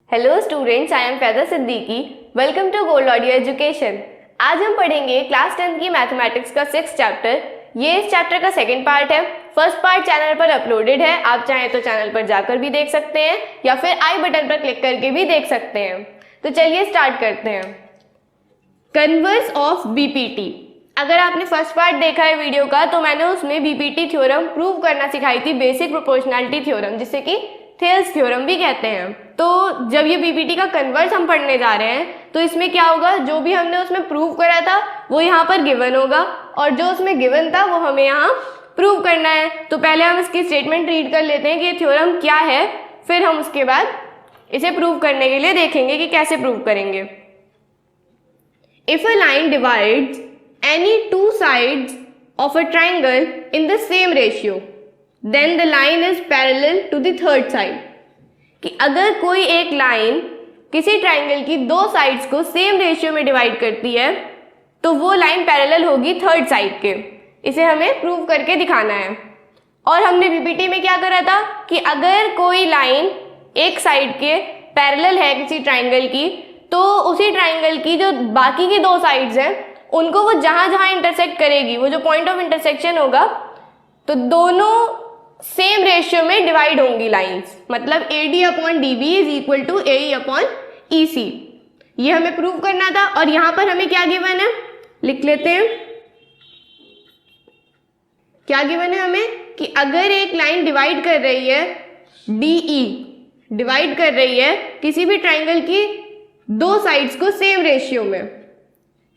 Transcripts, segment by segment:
Hello students, I am Faiza Siddiqui. Welcome to gold audio education. आज हम पढ़ेंगे क्लास 10 की मैथमेटिक्स का 6th चैप्टर। ये इस चैप्टर का सेकंड पार्ट है। फर्स्ट पार्ट चैनल पर अपलोडेड है, आप चाहें तो चैनल पर जाकर भी देख सकते हैं या फिर आई बटन पर क्लिक करके भी देख सकते हैं। तो चलिए स्टार्ट करते हैं। Converse of BPT. अगर आपने फर्स्ट पार्ट देखा है वीडियो का तो मैंने उसमें बीपीटी थ्योरम प्रूव करना सिखाई थी, बेसिक प्रोपोर्शनैलिटी थ्योरम, जिसे कि थेल्स थ्योरम भी कहते हैं। तो जब ये बीपीटी का कन्वर्स हम पढ़ने जा रहे हैं तो इसमें क्या होगा, जो भी हमने उसमें प्रूव करा था वो यहाँ पर गिवन होगा और जो उसमें गिवन था वो हमें यहाँ प्रूव करना है। तो पहले हम इसकी स्टेटमेंट रीड कर लेते हैं कि ये थ्योरम क्या है, फिर हम उसके बाद इसे प्रूव करने के लिए देखेंगे कि कैसे प्रूव करेंगे। If a line divides any two sides of a triangle in the same ratio, then the line is parallel to the third side. कि अगर कोई एक लाइन किसी ट्राइंगल की दो साइड्स को सेम रेशियो में डिवाइड करती है तो वो लाइन पैरेलल होगी थर्ड साइड के। इसे हमें प्रूव करके दिखाना है। और हमने बीपीटी में क्या करा था कि अगर कोई लाइन एक साइड के पैरेलल है किसी ट्राइंगल की तो उसी ट्राइंगल की जो बाकी की दो साइड्स हैं उनको वो जहां जहां इंटरसेक्ट करेगी, वो जो पॉइंट ऑफ इंटरसेक्शन होगा, तो दोनों सेम रेशियो में डिवाइड होंगी लाइंस। मतलब AD upon DB is equal to AE upon EC। ये हमें प्रूव करना था। और यहां पर हमें क्या गिवन है, लिख लेते हैं। क्या गिवन है हमें कि अगर एक लाइन डिवाइड कर रही है DE, डिवाइड कर रही है किसी भी ट्राइंगल की दो साइड्स को सेम रेशियो में,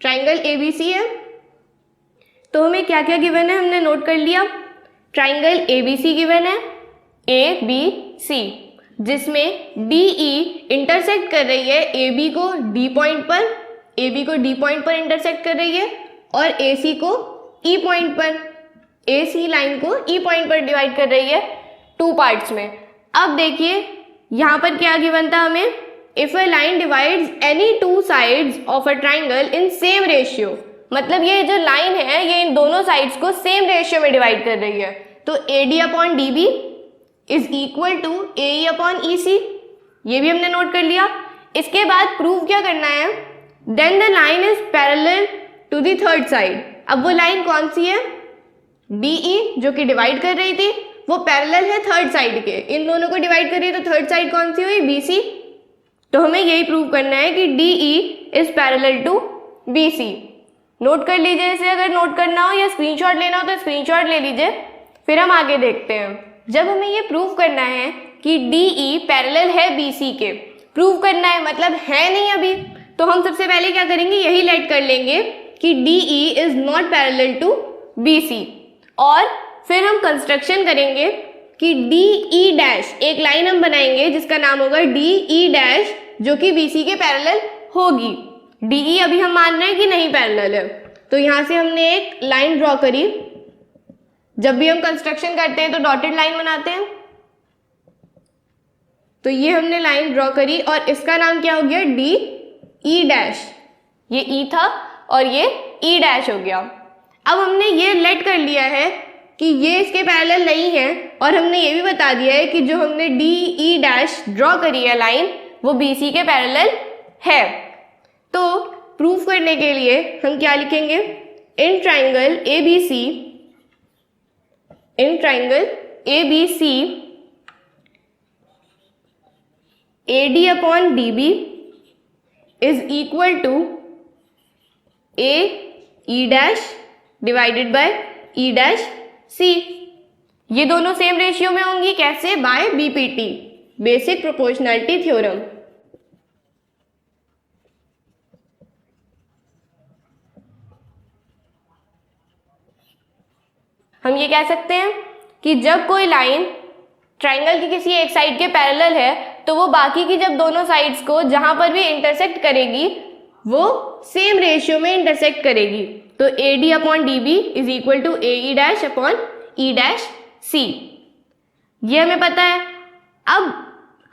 ट्राइंगल ABC है, तो हमें क्या क्या गिवन है हमने नोट कर लिया। ट्राइंगल ABC गिवन है ABC, जिसमें DE इंटरसेक्ट कर रही है AB को D पॉइंट पर, AB को D पॉइंट पर इंटरसेक्ट कर रही है और AC को E पॉइंट पर, AC लाइन को E पॉइंट पर डिवाइड कर रही है टू पार्ट्स में। अब देखिए यहाँ पर क्या गिवन था हमें, if a line divides any two sides of a triangle in same ratio, मतलब ये जो लाइन है ये इन दोनों साइड्स को सेम रेशियो में डिवाइड कर रही है। तो AD upon DB is equal to AE upon EC, ये भी हमने नोट कर लिया। इसके बाद प्रूव क्या करना है, then the line is parallel to the third side. अब वो लाइन कौन सी है, DE जो कि डिवाइड कर रही थी वो पैरेलल है थर्ड साइड के, इन दोनों को डिवाइड कर रही है, तो थर्ड साइड कौन सी हुई, BC। तो हमें यही प्रूव करना है कि DE is parallel to BC। Note कर लीजिए इसे, अगर नोट करना हो या स्क्रीनशॉट लेना हो तो स्क्रीनशॉट ले लीजिए, फिर हम आगे देखते हैं। जब हमें ये प्रूव करना है कि DE पैरेलल है BC के, प्रूव करना है मतलब है नहीं अभी, तो हम सबसे पहले क्या करेंगे, यही लेट कर लेंगे कि DE is not parallel to BC। और फिर हम कंस्ट्रक्शन करेंगे कि DE डैश, एक लाइन हम बनाएंगे जिसका नाम होगा DE डैश, जो कि BC के पैरेलल होगी। DE अभी हम मान रहे हैं कि नहीं पैरेलल है, तो यहां से हमने एक लाइन ड्रॉ करी। जब भी हम कंस्ट्रक्शन करते हैं तो डॉटेड लाइन बनाते हैं, तो ये हमने लाइन ड्रॉ करी और इसका नाम क्या हो गया, DE डैश। ये E था और ये E डैश हो गया। अब हमने ये लेट कर लिया है कि ये इसके पैरेलल नहीं है और हमने ये भी बता दिया है कि जो हमने DE डैश ड्रॉ करी है लाइन वो BC के पैरेलल है। तो प्रूफ करने के लिए हम क्या लिखेंगे, in triangle ABC AD upon DB is equal to AE dash divided by E dash C। ये दोनों सेम रेशियो में होंगी, कैसे, by BPT, basic proportionality theorem. हम ये कह सकते हैं कि जब कोई लाइन ट्राइंगल की किसी एक साइड के पैरेलल है तो वो बाकी की जब दोनों साइड्स को जहां पर भी इंटरसेक्ट करेगी वो सेम रेशियो में इंटरसेक्ट करेगी। तो AD upon DB is equal to AE dash upon E dash C, ये हमें पता है। अब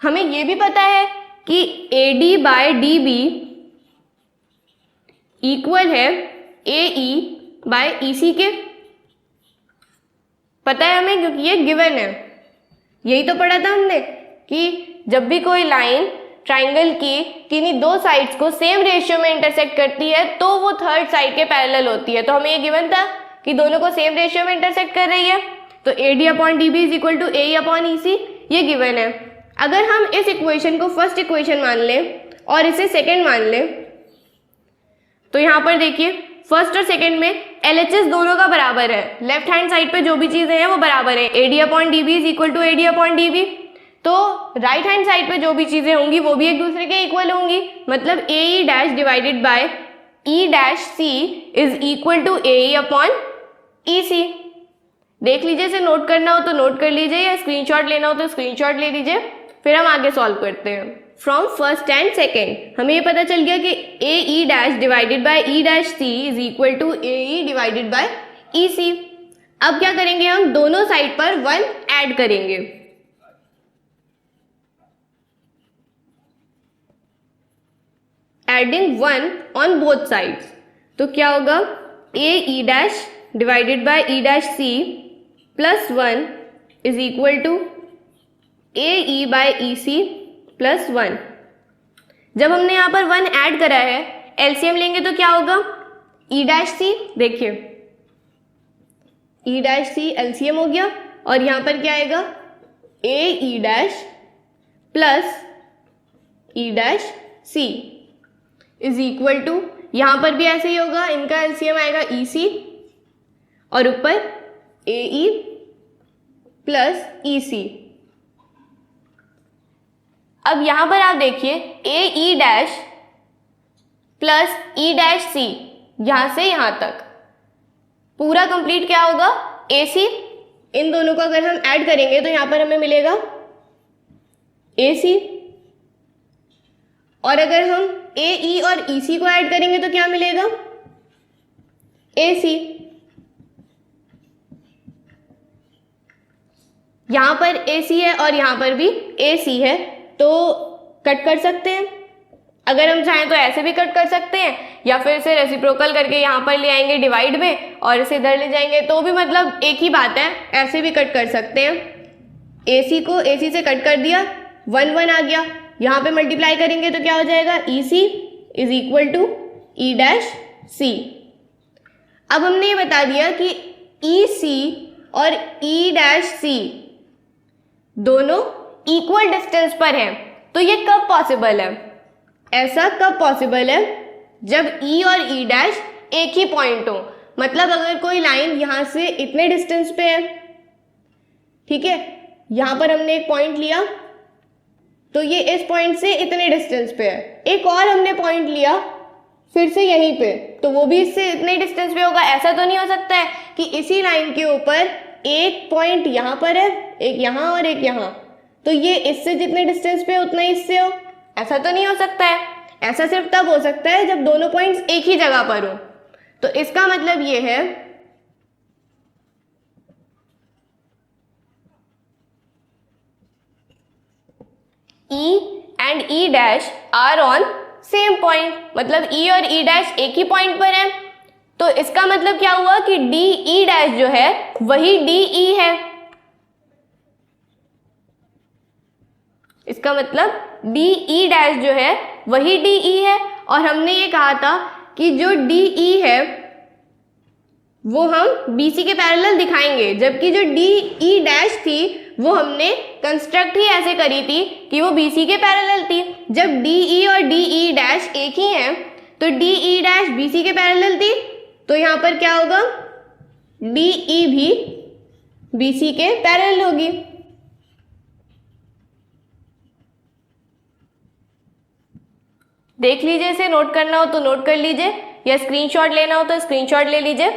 हमें ये भी पता है कि AD बाय DB इक्वल है AE बाय EC के, पता है हमें क्योंकि ये गिवन है। यही तो पढ़ा था हमने कि जब भी कोई लाइन ट्राइंगल की किन्हीं दो साइड्स को सेम रेशियो में इंटरसेक्ट करती है तो वो थर्ड साइड के पैरेलल होती है। तो हमें ये गिवन था कि दोनों को सेम रेशियो में इंटरसेक्ट कर रही है, तो AD/DB is equal to AE/EC, ये गिवन है। अगर हम इस इक्वेशन को फर्स्ट इक्वेशन मान लें और इसे सेकेंड मान लें, तो यहाँ पर देखिए फर्स्ट और सेकेंड में LHS दोनों का बराबर है, लेफ्ट हैंड साइड पे जो भी चीजें हैं वो बराबर है, AD/DB is equal to AD/DB। तो राइट हैंड साइड पे जो भी चीजें होंगी वो भी एक दूसरे के इक्वल होंगी, मतलब AE' divided by E' C is equal to AE/EC। देख लीजिए, इसे नोट करना हो तो नोट कर लीजिए या स्क्रीनशॉट लेना हो तो स्क्रीनशॉट ले लीजिए, फिर हम आगे सॉल्व करते हैं। फ्रॉम फर्स्ट एंड सेकेंड हमें ये पता चल गया कि AE' divided by E' C is equal to AE divided by EC। अब क्या करेंगे, हम दोनों साइड पर 1 ऐड करेंगे। एडिंग 1 ऑन बोथ साइड्स, तो क्या होगा, AE' divided by E' plus 1 is equal to AE/EC plus 1। जब हमने यहाँ पर 1 ऐड करा है, एलसीएम लेंगे तो क्या होगा, E', देखिए E' एलसीएम हो गया, और यहाँ पर क्या आएगा, AE' plus E' is equal to, यहाँ पर भी ऐसे ही होगा, इनका एलसीएम आएगा EC और ऊपर AE प्लस EC। अब यहां पर आप देखिए AE' प्लस E' यहां से यहां तक पूरा कंप्लीट क्या होगा, AC। इन दोनों को अगर हम ऐड करेंगे तो यहां पर हमें मिलेगा AC, और अगर हम AE और EC को ऐड करेंगे तो क्या मिलेगा, AC। यहां पर AC है और यहां पर भी AC है, तो कट कर सकते हैं। अगर हम चाहें तो ऐसे भी कट कर सकते हैं, या फिर इसे रेसिप्रोकल करके यहाँ पर ले आएंगे डिवाइड में और इसे इधर ले जाएंगे, तो भी मतलब एक ही बात है, ऐसे भी कट कर सकते हैं। AC को AC से कट कर दिया, 1 आ गया, यहाँ पे मल्टीप्लाई करेंगे तो क्या हो जाएगा, EC is equal to E'. अब हमने ये बता दिया कि EC और E' दोनों इक्वल डिस्टेंस पर हैं, तो ये कब पॉसिबल है, ऐसा कब पॉसिबल है, जब E और E' एक ही पॉइंट हो। मतलब अगर कोई लाइन यहां से इतने डिस्टेंस पे है, ठीक है, यहां पर हमने एक पॉइंट लिया तो ये इस पॉइंट से इतने डिस्टेंस पे है, एक और हमने पॉइंट लिया फिर से यहीं पे, तो वो भी इससे इतने डिस्टेंस पे होगा। ऐसा तो नहीं हो सकता है कि इसी लाइन के ऊपर एक पॉइंट यहाँ पर है, एक यहाँ और एक यहाँ, तो ये इससे जितने डिस्टेंस पे उतना ही इससे हो, ऐसा तो नहीं हो सकता है। ऐसा सिर्फ तब हो सकता है जब दोनों पॉइंट्स एक ही जगह पर हो। तो इसका मतलब ये है E and E' are on same point, मतलब E और E' एक ही पॉइंट पर है, तो इसका मतलब क्या हुआ कि DE' जो है वही DE है। इसका मतलब DE' जो है वही DE है, और हमने ये कहा था कि जो DE है वो हम BC के पैरेलल दिखाएंगे, जबकि जो DE' थी वो हमने कंस्ट्रक्ट ही ऐसे करी थी कि वो BC के पैरेलल थी। जब DE और DE' एक ही हैं तो DE' BC के पैरेलल थी, तो यहाँ पर क्या होगा, DE भी BC के पैरेलल होगी। देख लीजिए, इसे नोट करना हो तो नोट कर लीजिए, या स्क्रीनशॉट लेना हो तो स्क्रीनशॉट ले लीजिए,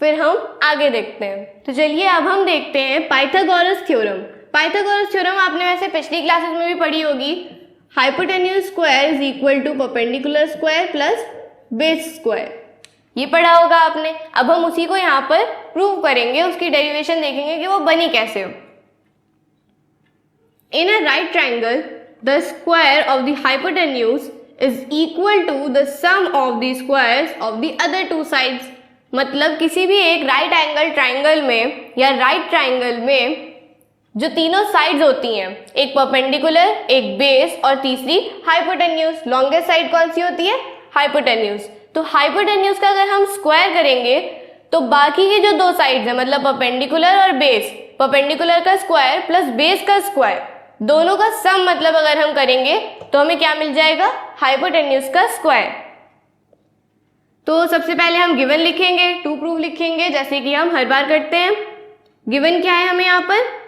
फिर हम आगे देखते हैं। तो चलिए अब हम देखते हैं पाइथागोरस थ्योरम। पाइथागोरस थ्योरम आपने वैसे पिछली क्लासेस में भी पढ़ी होगी, hypotenuse square is equal to perpendicular square plus base square, ये पढ़ा होगा आपने। अब हम उसी को यहाँ पर प्रूव करेंगे, उसकी डेरिवेशन देखेंगे कि वो बनी कैसे हो। In a right triangle the square of the hypotenuse is equal to the sum of the squares of the other two sides. मतलब किसी भी एक राइट एंगल ट्राइंगल में या राइट ट्राइंगल में जो तीनों साइड्स होती हैं, एक परपेंडिकुलर, एक बेस और तीसरी हाइपोटेन्यूज। लॉन्गेस्ट साइड कौन सी होती है? हाइपोटेन्यूज। तो हाइपोटेन्यूज का अगर हम स्क्वायर करेंगे तो बाकी की जो दो साइड्स है, मतलब परपेंडिकुलर और बेस, परपेंडिकुलर का स्क्वायर प्लस बेस का स्क्वायर, दोनों का सम मतलब अगर हम करेंगे तो हमें क्या मिल जाएगा? हाइपोटेन्यूज का स्क्वायर। तो सबसे पहले हम गिवन लिखेंगे, टू प्रूफ लिखेंगे, जैसे कि हम हर बार करते हैं। गिवन क्या है हमें? यहाँ पर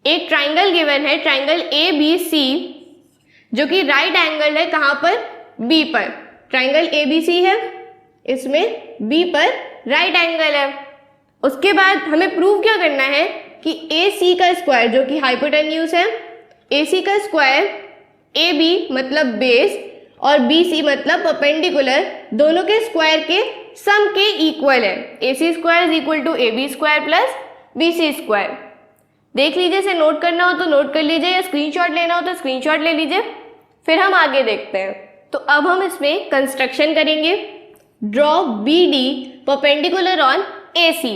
एक ट्राइंगल गिवन है, ट्राइंगल ABC, जो कि राइट एंगल है कहाँ पर? B पर। ट्राइंगल ABC है, इसमें B पर राइट एंगल है। उसके बाद हमें प्रूव क्या करना है कि AC का स्क्वायर, जो कि हाइपोटेन्यूज है, AC का स्क्वायर AB मतलब बेस और BC मतलब परपेंडिकुलर, दोनों के स्क्वायर के सम के इक्वल है। AC square is equal to AB square plus BC square. देख लीजिए, इसे नोट करना हो तो नोट कर लीजिए, या स्क्रीनशॉट लेना हो तो स्क्रीनशॉट ले लीजिए, फिर हम आगे देखते हैं। तो अब हम इसमें कंस्ट्रक्शन करेंगे। Draw BD perpendicular on AC।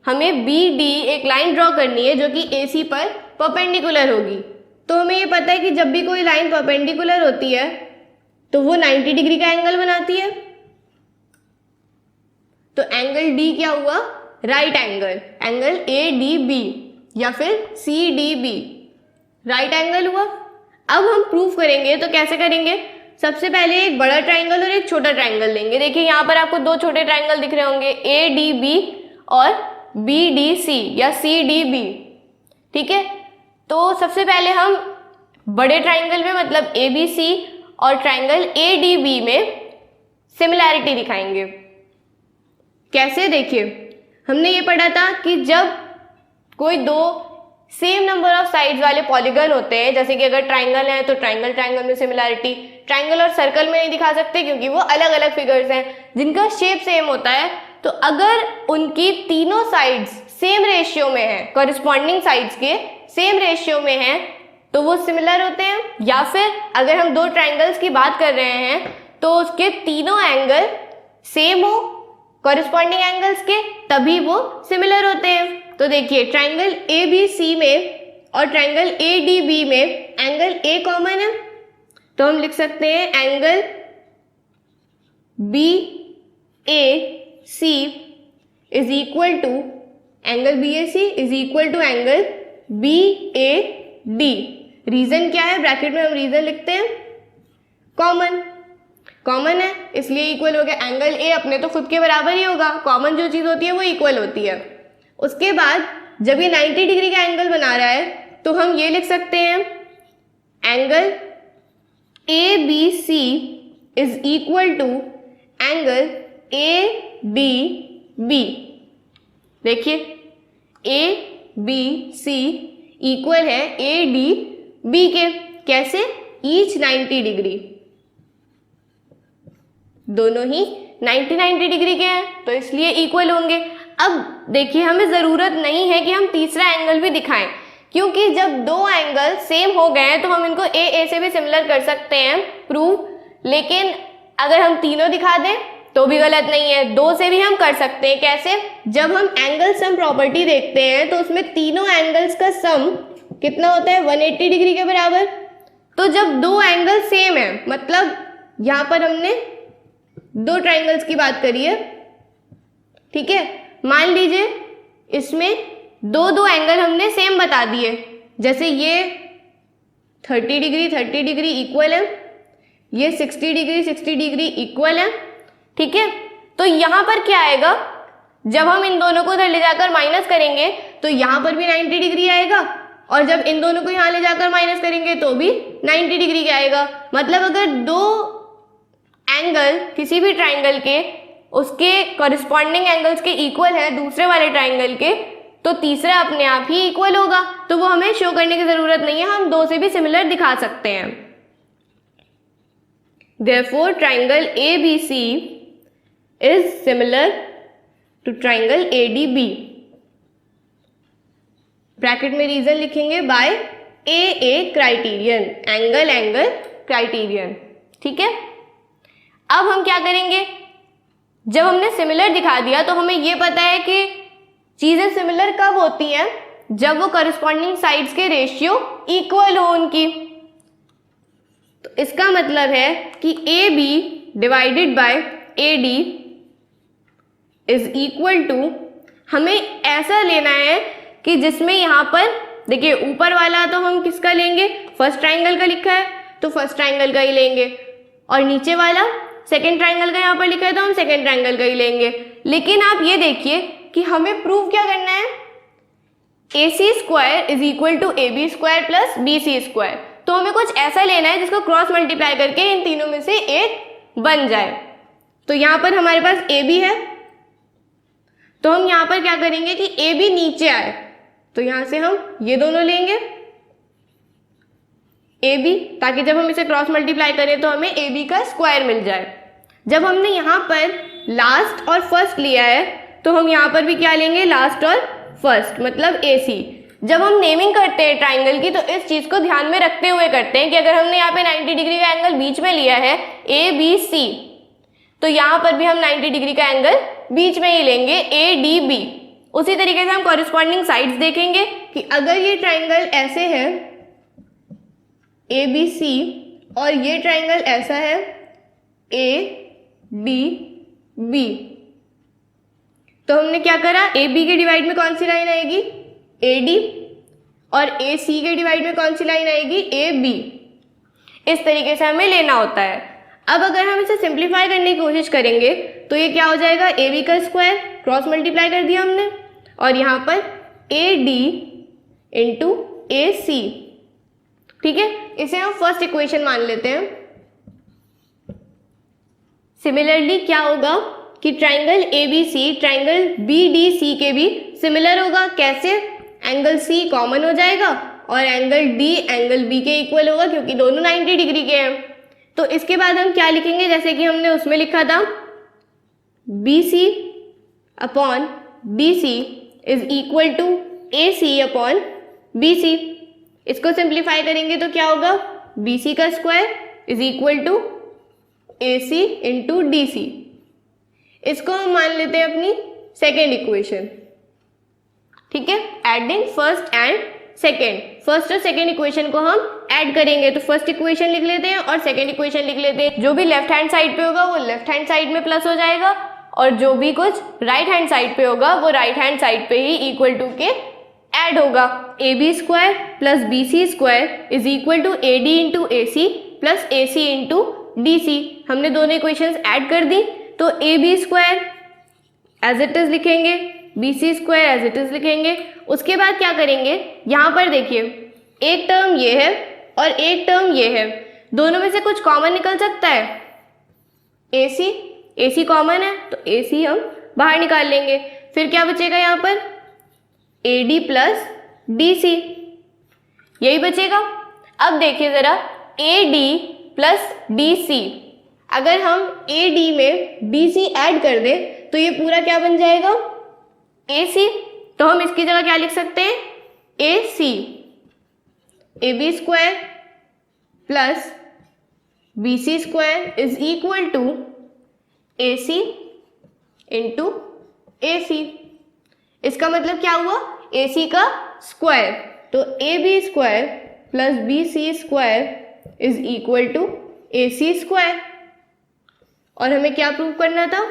हमें BD एक लाइन ड्रॉ करनी है जो कि AC पर परपेंडिकुलर होगी। तो हमें ये पता है कि जब भी कोई लाइन परपेंडिकुलर होती है तो वो 90 डिग्री का एंगल बनाती है। तो एंगल D क्या हुआ? राइट एंगल, एंगल ADB या फिर CDB, राइट एंगल हुआ। अब हम प्रूफ करेंगे तो कैसे करेंगे? सबसे पहले एक बड़ा ट्राइंगल और एक छोटा ट्राइंगल लेंगे। देखिए यहाँ पर आपको दो छोटे ट्राइंगल दिख रहे होंगे, ADB और BDC या CDB, ठीक है। तो सबसे पहले हम बड़े ट्राइंगल में मतलब ABC और ट्राइंगल ADB में सिमिलैरिटी दिखाएंगे। कैसे? देखिए, हमने ये पढ़ा था कि जब कोई दो सेम नंबर ऑफ साइड्स वाले पॉलीगन होते हैं, जैसे कि अगर ट्राइंगल है तो ट्राइंगल ट्राइंगल में सिमिलैरिटी, ट्राइंगल और सर्कल में नहीं दिखा सकते क्योंकि वो अलग अलग फिगर्स हैं जिनका शेप सेम होता है। तो अगर उनकी तीनों साइड्स सेम रेशियो में है, कॉरस्पॉन्डिंग साइड्स के सेम रेशियो में है, तो वो सिमिलर होते हैं। या फिर अगर हम दो ट्राइंगल्स की बात कर रहे हैं तो उसके तीनों एंगल सेम हो कॉरस्पॉन्डिंग एंगल्स के, तभी वो सिमिलर होते हैं। तो देखिए, ट्राइंगल ABC में और ट्राइंगल ADB में एंगल A कॉमन है, तो हम लिख सकते हैं angle BAC is equal to angle BAC is equal to angle BAD। Reason क्या है? ब्रैकेट में हम रीजन लिखते हैं, कॉमन, कॉमन है इसलिए इक्वल हो गया। एंगल A अपने तो खुद के बराबर ही होगा, कॉमन जो चीज होती है वो इक्वल होती है। उसके बाद जब ये 90 डिग्री का एंगल बना रहा है तो हम ये लिख सकते हैं angle ABC is equal to angle ADB। देखिए, ABC इक्वल है ADB के। कैसे? ईच 90 डिग्री, दोनों ही 90 डिग्री के हैं तो इसलिए इक्वल होंगे। अब देखिए, हमें ज़रूरत नहीं है कि हम तीसरा एंगल भी दिखाएं, क्योंकि जब दो एंगल सेम हो गए हैं तो हम इनको ए से भी सिमिलर कर सकते हैं प्रूव। लेकिन अगर हम तीनों दिखा दें तो भी गलत नहीं है, दो से भी हम कर सकते हैं। कैसे? जब हम एंगल सम प्रॉपर्टी देखते हैं तो उसमें तीनों एंगल्स का सम कितना होता है? 180 डिग्री के बराबर। तो जब दो एंगल सेम है, मतलब यहाँ पर हमने दो ट्राइंगल्स की बात करी है, ठीक है। मान लीजिए इसमें दो एंगल हमने सेम बता दिए, जैसे ये 30 डिग्री इक्वल है, ये 60 डिग्री इक्वल है, ठीक है। तो यहाँ पर क्या आएगा? जब हम इन दोनों को उधर ले जाकर माइनस करेंगे तो यहाँ पर भी 90 डिग्री आएगा, और जब इन दोनों को यहाँ ले जाकर माइनस करेंगे तो भी 90 डिग्री का आएगा। मतलब अगर दो एंगल किसी भी ट्राइंगल के उसके कॉरस्पॉन्डिंग एंगल्स के इक्वल है दूसरे वाले ट्राइंगल के, तो तीसरा अपने आप ही इक्वल होगा। तो वो हमें शो करने की जरूरत नहीं है, हम दो से भी सिमिलर दिखा सकते हैं। Therefore, triangle ABC is similar to triangle ADB. Bracket में रीजन लिखेंगे by AA criterion, angle criterion, ठीक है। अब हम क्या करेंगे? जब हमने सिमिलर दिखा दिया तो हमें ये पता है कि चीजें सिमिलर कब होती हैं? जब वो करस्पॉन्डिंग साइड्स के रेशियो इक्वल हो उनकी। तो इसका मतलब है कि A B divided by A D is equal to, हमें ऐसा लेना है कि जिसमें यहाँ पर देखिए ऊपर वाला तो हम किसका लेंगे, फर्स्ट ट्राइंगल का लिखा है तो फर्स्ट ट्राइंगल का ही लेंगे, और नीचे वाला सेकेंड ट्राइंगल का यहाँ पर लिखा है तो हम सेकेंड ट्राइंगल का ही लेंगे। लेकिन आप ये देखिए कि हमें प्रूव क्या करना है, A C square is equal to A B square plus B C square. तो हमें कुछ ऐसा लेना है जिसको क्रॉस मल्टीप्लाई करके इन तीनों में से एक बन जाए। तो यहाँ पर हमारे पास ए बी है, तो हम यहाँ पर क्या करेंगे कि ए बी नीचे आए, तो यहाँ से हम ये दोनों लेंगे ए बी, ताकि जब हम इसे क्रॉस मल्टीप्लाई करें तो हमें ए बी का स्क्वायर मिल जाए। जब हमने यहाँ पर लास्ट और फर्स्ट लिया है तो हम यहाँ पर भी क्या लेंगे, लास्ट और फर्स्ट, मतलब ए सी। जब हम नेमिंग करते हैं ट्राइंगल की तो इस चीज को ध्यान में रखते हुए करते हैं कि अगर हमने यहाँ पे 90 डिग्री का एंगल बीच में लिया है ए बी सी, तो यहाँ पर भी हम 90 डिग्री का एंगल बीच में ही लेंगे ए डी बी। उसी तरीके से हम कॉरेस्पॉन्डिंग साइड्स देखेंगे कि अगर ये ट्राइंगल ऐसे है ए बी सी और ये ट्राइंगल ऐसा है ए डी बी, तो हमने क्या करा, ए बी के डिवाइड में कौन सी लाइन आएगी, ए डी, और ए सी के डिवाइड में कौन सी लाइन आएगी, ए बी। इस तरीके से हमें लेना होता है। अब अगर हम इसे सिंप्लीफाई करने की कोशिश करेंगे तो ये क्या हो जाएगा, ए बी का स्क्वायर क्रॉस मल्टीप्लाई कर दिया हमने, और यहाँ पर ए डी इंटू ए सी। ठीक है, इसे हम फर्स्ट इक्वेशन मान लेते हैं। सिमिलरली क्या होगा कि triangle A B C triangle B D C के भी सिमिलर होगा। कैसे, एंगल सी कॉमन हो जाएगा और एंगल डी एंगल बी के इक्वल होगा क्योंकि दोनों 90 डिग्री के हैं। तो इसके बाद हम क्या लिखेंगे, जैसे कि हमने उसमें लिखा था B C upon D C is equal to A C upon B C. इसको सिंप्लीफाई करेंगे तो क्या होगा, बी सी का square is equal to A C into D C. इसको हम मान लेते हैं अपनी सेकेंड इक्वेशन। ठीक है, adding first and second, first और सेकेंड इक्वेशन को हम ऐड करेंगे। तो फर्स्ट इक्वेशन लिख लेते हैं और सेकेंड इक्वेशन लिख लेते हैं। जो भी लेफ्ट हैंड साइड पे होगा वो लेफ्ट हैंड साइड में प्लस हो जाएगा, और जो भी कुछ राइट हैंड साइड पे होगा वो राइट हैंड साइड पे ही इक्वल टू के ऐड होगा। A B square plus B C square is equal to A D into A C plus A C into D C. हमने दोनों इक्वेशंस ऐड कर दी, तो A B square as it is लिखेंगे, B C square as it is लिखेंगे। उसके बाद क्या करेंगे, यहाँ पर देखिए एक टर्म ये है और एक टर्म ये है, दोनों में से कुछ कॉमन निकल सकता है, ए सी कॉमन है तो ए सी हम बाहर निकाल लेंगे। फिर क्या बचेगा यहाँ पर, A D plus D C, यही बचेगा। अब देखिए जरा, A D plus D C, अगर हम ए डी में डी सी ऐड कर दें तो ये पूरा क्या बन जाएगा, ए सी। तो हम इसकी जगह क्या लिख सकते हैं, A C, A B square plus B C square is equal to A C into A C. इसका मतलब क्या हुआ, ए सी का स्क्वायर, तो A B square plus B C square is equal to A C square. और हमें क्या prove करना था,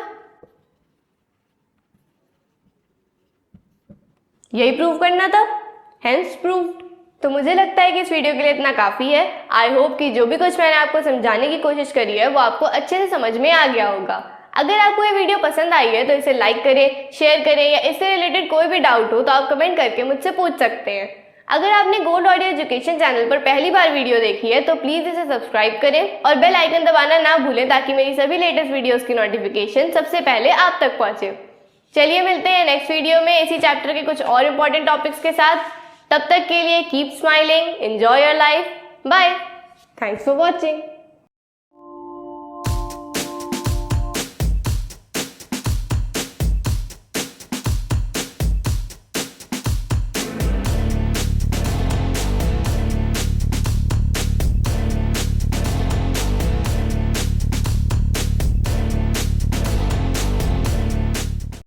यही प्रूव करना था, हेंस प्रूव्ड। तो मुझे लगता है कि इस वीडियो के लिए इतना काफ़ी है। आई होप कि जो भी कुछ मैंने आपको समझाने की कोशिश करी है वो आपको अच्छे से समझ में आ गया होगा। अगर आपको ये वीडियो पसंद आई है तो इसे लाइक करें, शेयर करें, या इससे रिलेटेड कोई भी डाउट हो तो आप कमेंट करके मुझसे पूछ सकते हैं। अगर आपने गोल्ड ऑडियो एजुकेशन चैनल पर पहली बार वीडियो देखी है तो प्लीज़ इसे सब्सक्राइब करें और बेल आइकन दबाना ना भूलें ताकि मेरी सभी लेटेस्ट वीडियोज़ की नोटिफिकेशन सबसे पहले आप तक पहुँचे। चलिए मिलते हैं नेक्स्ट वीडियो में इसी चैप्टर के कुछ और इम्पोर्टेंट टॉपिक्स के साथ। तब तक के लिए keep smiling, enjoy your life, bye, thanks for watching.